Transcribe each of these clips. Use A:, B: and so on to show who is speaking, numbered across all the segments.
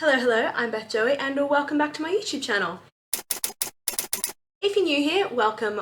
A: Hello, I'm Beth Joey and welcome back to my YouTube channel. If you're new here, welcome.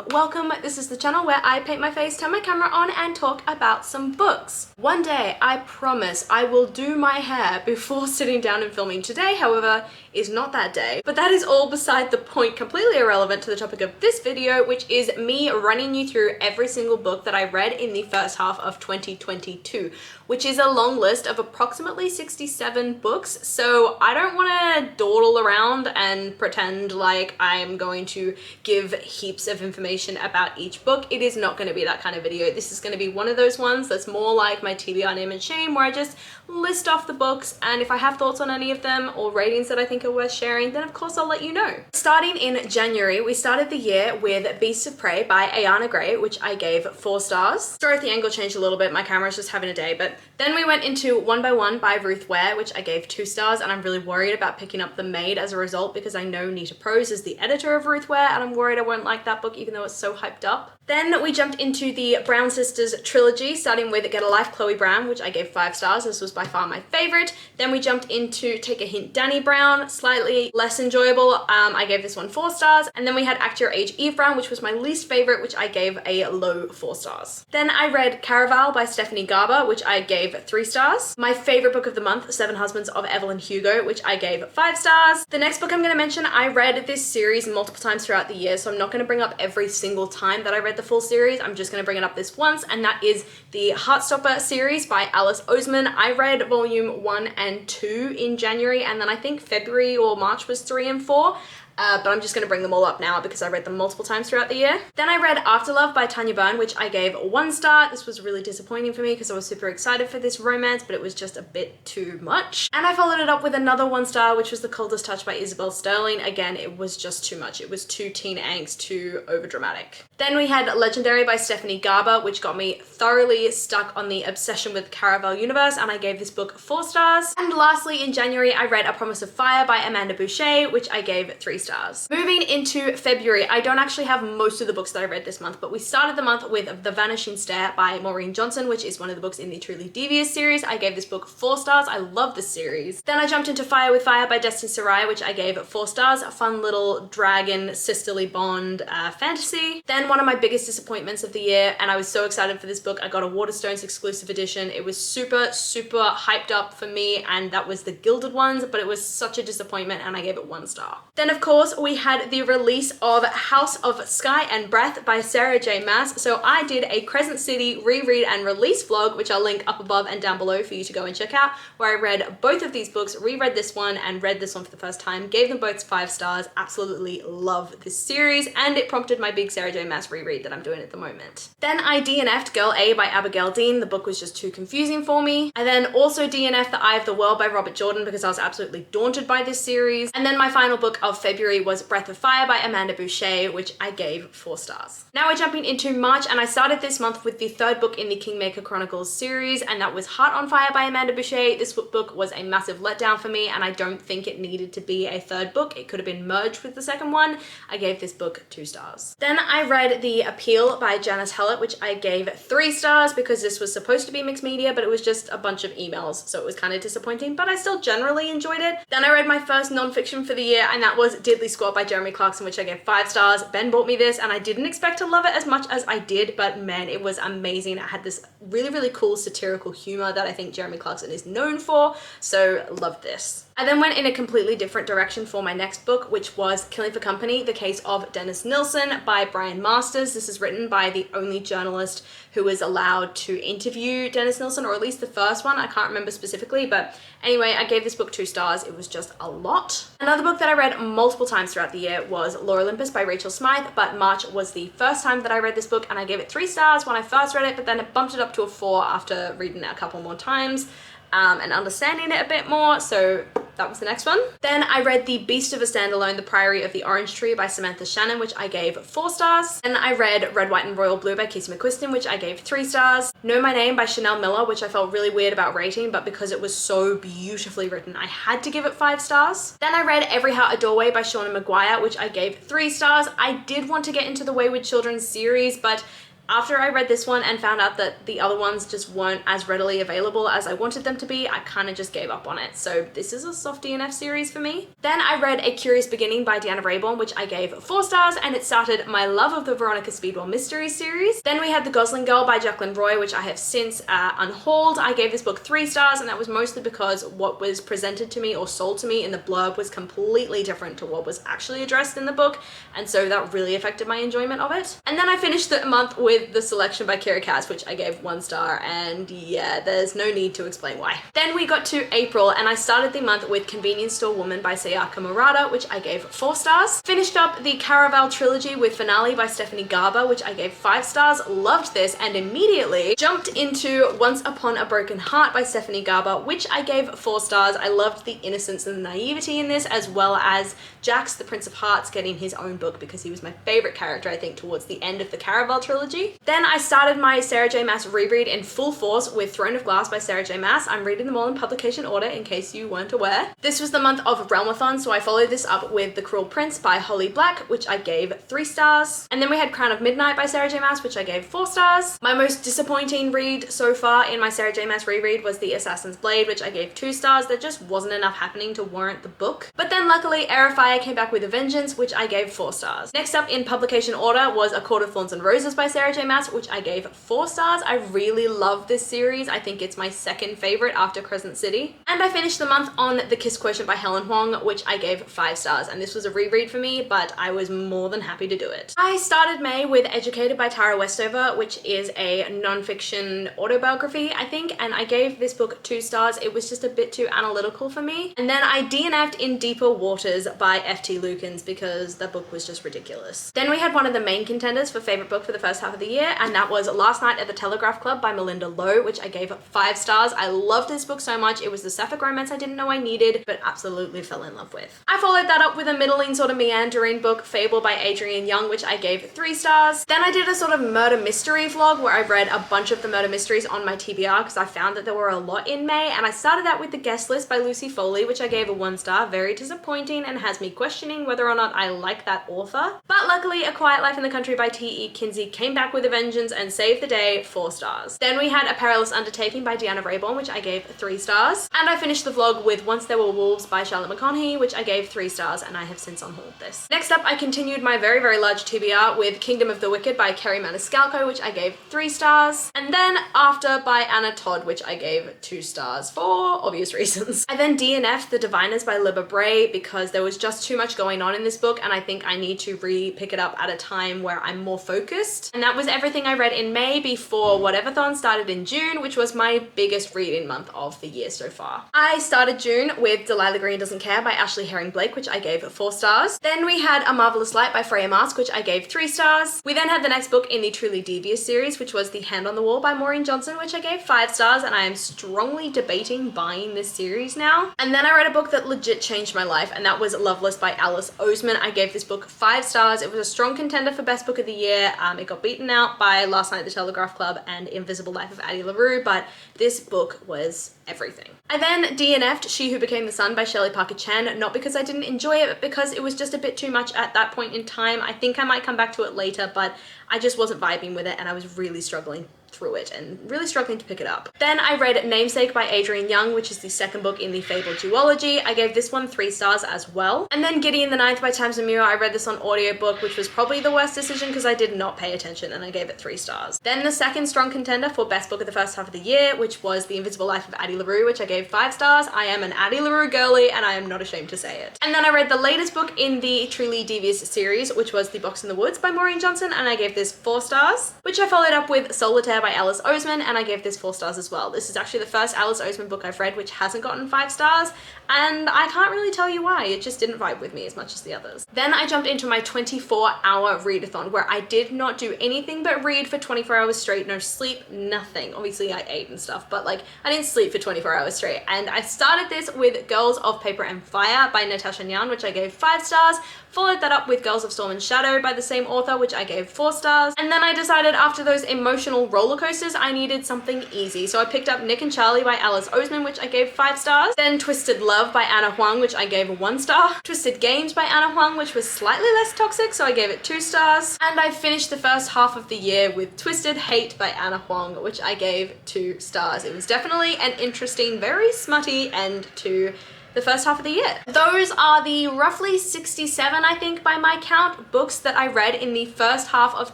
A: This is the channel where I paint my face, turn my camera on and talk about some books. One day, I promise, I will do my hair before sitting down and filming. Today, however, is not that day. But that is all beside the point, completely irrelevant to the topic of this video, which is me running you through every single book that I read in the first half of 2022, which is a long list of approximately 67 books. So I don't want to dawdle around and pretend like I'm going to give heaps of information about each book. It is not going to be that kind of video. This is going to be one of those ones that's more like my TBR Name and Shame, where I just list off the books, and if I have thoughts on any of them or ratings that I think are worth sharing, then of course I'll let you know. Starting in January, we started the year with Beasts of Prey by Ayana Gray, which I gave 4 stars. Sorry if the angle changed a little bit, my camera's just having a day, but then we went into One by One by Ruth Ware, which I gave 2 stars, and I'm really worried about picking up The Maid as a result because I know Nita Prose is the editor of Ruth Ware, and I'm worried I won't like that book even though it's so hyped up. Then we jumped into the Brown Sisters trilogy, starting with Get a Life, Chloe Brown, which I gave 5 stars. This was by far my favorite. Then we jumped into Take a Hint, Dani Brown, slightly less enjoyable. I gave this one 4 stars. And then we had Act Your Age, Eve Brown, which was my least favorite, which I gave a low 4 stars. Then I read Caraval by Stephanie Garber, which I gave 3 stars. My favorite book of the month, Seven Husbands of Evelyn Hugo, which I gave 5 stars. The next book I'm going to mention, I read this series multiple times throughout the year, so I'm not going to bring up every single time that I read the full series. I'm just going to bring it up this once, and that is the Heartstopper series by Alice Oseman. I read volume 1 and 2 in January, and then I think February or March was 3 and 4. But I'm just going to bring them all up now because I read them multiple times throughout the year. Then I read Afterlove by Tanya Byrne, which I gave 1 star. This was really disappointing for me because I was super excited for this romance, but it was just a bit too much. And I followed it up with another 1 star, which was The Coldest Touch by Isabel Sterling. Again, it was just too much. It was too teen angst, too overdramatic. Then we had Legendary by Stephanie Garber, which got me thoroughly stuck on the obsession with the Caraval universe, and I gave this book 4 stars. And lastly, in January, I read A Promise of Fire by Amanda Boucher, which I gave 3 stars. Moving into February, I don't actually have most of the books that I read this month, but we started the month with The Vanishing Stare by Maureen Johnson, which is one of the books in the Truly Devious series. I gave this book 4 stars. I love this series. Then I jumped into Fire with Fire by Destiny Sarai, which I gave 4 stars. A fun little dragon sisterly bond fantasy. Then one of my biggest disappointments of the year, and I was so excited for this book. I got a Waterstones exclusive edition. It was super hyped up for me, and that was The Gilded Ones, but it was such a disappointment, and I gave it 1 star. Then of course we had the release of House of Sky and Breath by Sarah J Maas. So I did a Crescent City reread and release vlog, which I'll link up above and down below for you to go and check out, where I read both of these books, reread this one and read this one for the first time, gave them both 5 stars, absolutely love this series, and it prompted my big Sarah J Maas reread that I'm doing at the moment. Then I DNF'd Girl A by Abigail Dean. The book was just too confusing for me. I then also DNF'd The Eye of the World by Robert Jordan because I was absolutely daunted by this series. And then my final book of February was Breath of Fire by Amanda Boucher, which I gave 4 stars. Now we're jumping into March, and I started this month with the 3rd book in the Kingmaker Chronicles series, and that was Heart on Fire by Amanda Boucher. This book was a massive letdown for me, and I don't think it needed to be a 3rd book. It could have been merged with the 2nd one. I gave this book 2 stars. Then I read The Appeal by Janice Hellett, which I gave 3 stars because this was supposed to be mixed media, but it was just a bunch of emails, so it was kind of disappointing, but I still generally enjoyed it. Then I read my first non-fiction for the year, and that was Diddley Squad by Jeremy Clarkson, which I gave 5 stars. Ben bought me this, and I didn't expect to love it as much as I did, but man, it was amazing. It had this really cool satirical humor that I think Jeremy Clarkson is known for, so loved this. I then went in a completely different direction for my next book, which was Killing for Company, The Case of Dennis Nilsen by Brian Masters. This is written by the only journalist who was allowed to interview Dennis Nilsen, or at least the first one. I can't remember specifically, but anyway, I gave this book 2 stars. It was just a lot. Another book that I read multiple times throughout the year was Lore Olympus by Rachel Smythe, but March was the first time that I read this book, and I gave it 3 stars when I first read it, but then it bumped it up to a 4 after reading it a couple more times and understanding it a bit more, so that was the next one. Then I read The Beast of a Standalone, The Priory of the Orange Tree by Samantha Shannon, which I gave 4 stars. Then I read Red, White and Royal Blue by Casey McQuiston, which I gave 3 stars. Know My Name by Chanel Miller, which I felt really weird about rating, but because it was so beautifully written, I had to give it 5 stars. Then I read Every Heart a Doorway by Shauna Maguire, which I gave 3 stars. I did want to get into the Wayward Children series, but After I read this one and found out that the other ones just weren't as readily available as I wanted them to be, I kind of just gave up on it. So this is a soft DNF series for me. Then I read A Curious Beginning by Deanna Raybourn, which I gave 4 stars, and it started my love of the Veronica Speedwell Mysteries series. Then we had The Gosling Girl by Jacqueline Roy, which I have since unhauled. I gave this book 3 stars, and that was mostly because what was presented to me or sold to me in the blurb was completely different to what was actually addressed in the book, and so that really affected my enjoyment of it. And then I finished the month with The Selection by Kira Cass, which I gave 1 star, and yeah, there's no need to explain why. Then we got to April, and I started the month with Convenience Store Woman by Sayaka Murata, which I gave 4 stars. Finished up the Caraval trilogy with Finale by Stephanie Garber, which I gave 5 stars. Loved this, and immediately jumped into Once Upon a Broken Heart by Stephanie Garber, which I gave 4 stars. I loved the innocence and the naivety in this, as well as Jax, the Prince of Hearts, getting his own book because he was my favorite character, I think, towards the end of the Caraval trilogy. Then I started my Sarah J Maas reread in full force with Throne of Glass by Sarah J Maas. I'm reading them all in publication order in case you weren't aware. This was the month of Realmathon, so I followed this up with The Cruel Prince by Holly Black, which I gave 3 stars. And then we had Crown of Midnight by Sarah J Maas, which I gave 4 stars. My most disappointing read so far in my Sarah J Maas reread was The Assassin's Blade, which I gave 2 stars. There just wasn't enough happening to warrant the book. But then luckily, Heir of Fire came back with a vengeance, which I gave 4 stars. Next up in publication order was A Court of Thorns and Roses by Sarah J Maas, which I gave 4 stars. I really love this series. I think it's my second favorite after Crescent City. And I finished the month on The Kiss Quotient by Helen Huang, which I gave 5 stars. And this was a reread for me, but I was more than happy to do it. I started May with Educated by Tara Westover, which is a non-fiction autobiography, I think, and I gave this book 2 stars. It was just a bit too analytical for me. And then I DNF'd In Deeper Waters by F.T. Lukens because the book was just ridiculous. Then we had one of the main contenders for favorite book for the first half of the year, and that was Last Night at the Telegraph Club by Melinda Lowe, which I gave 5 stars. I loved this book so much. It was the sapphic romance I didn't know I needed, but absolutely fell in love with. I followed that up with a middling sort of meandering book, Fable by Adrienne Young, which I gave 3 stars. Then I did a sort of murder mystery vlog where I read a bunch of the murder mysteries on my TBR because I found that there were a lot in May, and I started that with The Guest List by Lucy Foley, which I gave a 1 star. Very disappointing and has me questioning whether or not I like that author. But luckily, A Quiet Life in the Country by T.E. Kinsey came back with a vengeance and saved the day, 4 stars. Then we had A Perilous Undertaking by Deanna Raybourn, which I gave 3 stars. And I finished the vlog with Once There Were Wolves by Charlotte McConaughey, which I gave 3 stars, and I have since unhauled this. Next up, I continued my very, very large TBR with Kingdom of the Wicked by Kerry Maniscalco, which I gave 3 stars. And then After by Anna Todd, which I gave 2 stars for obvious reasons. I then DNF'd The Diviners by Libba Bray because there was just too much going on in this book, and I think I need to re-pick it up at a time where I'm more focused. And that was everything I read in May before Whateverthon started in June, which was my biggest reading month of the year so far. I started June with Delilah Green Doesn't Care by Ashley Herring Blake, which I gave 4 stars. Then we had A Marvelous Light by Freya Marske, which I gave 3 stars. We then had the next book in the Truly Devious series, which was The Hand on the Wall by Maureen Johnson, which I gave 5 stars, and I am strongly debating buying this series now. And then I read a book that legit changed my life, and that was Loveless by Alice Oseman. I gave this book 5 stars. It was a strong contender for best book of the year. It got beaten out by Last Night at the Telegraph Club and Invisible Life of Addie LaRue, but this book was everything. I then DNF'd She Who Became the Sun by Shelley Parker Chan, not because I didn't enjoy it, but because it was just a bit too much at that point in time. I think I might come back to it later, but I just wasn't vibing with it, and I was really struggling through it and really struggling to pick it up. Then I read Namesake by Adrienne Young, which is the second book in the Fable duology. I gave this one 3 stars as well. And then Gideon the Ninth by Tamsin Muir. I read this on audiobook, which was probably the worst decision because I did not pay attention, and I gave it 3 stars. Then the second strong contender for best book of the first half of the year, which was The Invisible Life of Addie LaRue, which I gave 5 stars. I am an Addie LaRue girly, and I am not ashamed to say it. And then I read the latest book in the Truly Devious series, which was The Box in the Woods by Maureen Johnson, and I gave this 4 stars, which I followed up with Solitaire by Alice Oseman, and I gave this 4 stars as well. This is actually the first Alice Oseman book I've read which hasn't gotten 5 stars, and I can't really tell you why. It just didn't vibe with me as much as the others. Then I jumped into my 24-hour readathon, where I did not do anything but read for 24 hours straight, no sleep, nothing. Obviously I ate and stuff, but like I didn't sleep for 24 hours straight. And I started this with Girls of Paper and Fire by Natasha Nyan, which I gave 5 stars, followed that up with Girls of Storm and Shadow by the same author, which I gave 4 stars. And then I decided after those emotional roller roller coasters, I needed something easy. So I picked up Nick and Charlie by Alice Oseman, which I gave 5 stars. Then Twisted Love by Anna Huang, which I gave a 1 star. Twisted Games by Anna Huang, which was slightly less toxic, so I gave it 2 stars. And I finished the first half of the year with Twisted Hate by Anna Huang, which I gave 2 stars. It was definitely an interesting, very smutty end to the first half of the year. Those are the roughly 67, I think by my count, books that I read in the first half of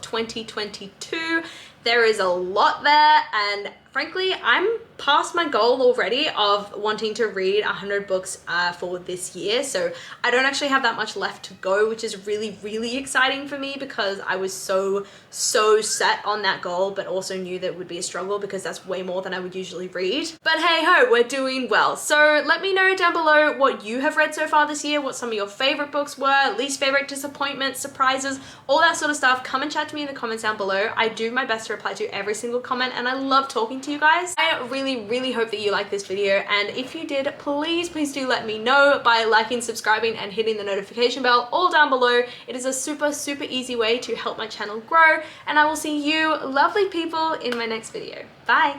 A: 2022. There is a lot there, and frankly, I'm past my goal already of wanting to read 100 books for this year. So I don't actually have that much left to go, which is really, really exciting for me because I was so set on that goal, but also knew that it would be a struggle because that's way more than I would usually read. But hey ho, we're doing well. So let me know down below what you have read so far this year, what some of your favorite books were, least favorite, disappointments, surprises, all that sort of stuff. Come and chat to me in the comments down below. I do my best to reply to every single comment, and I love talking to you guys. I really hope that you liked this video, and if you did, please do let me know by liking, subscribing, and hitting the notification bell all down below. It is a super easy way to help my channel grow, and I will see you lovely people in my next video. Bye!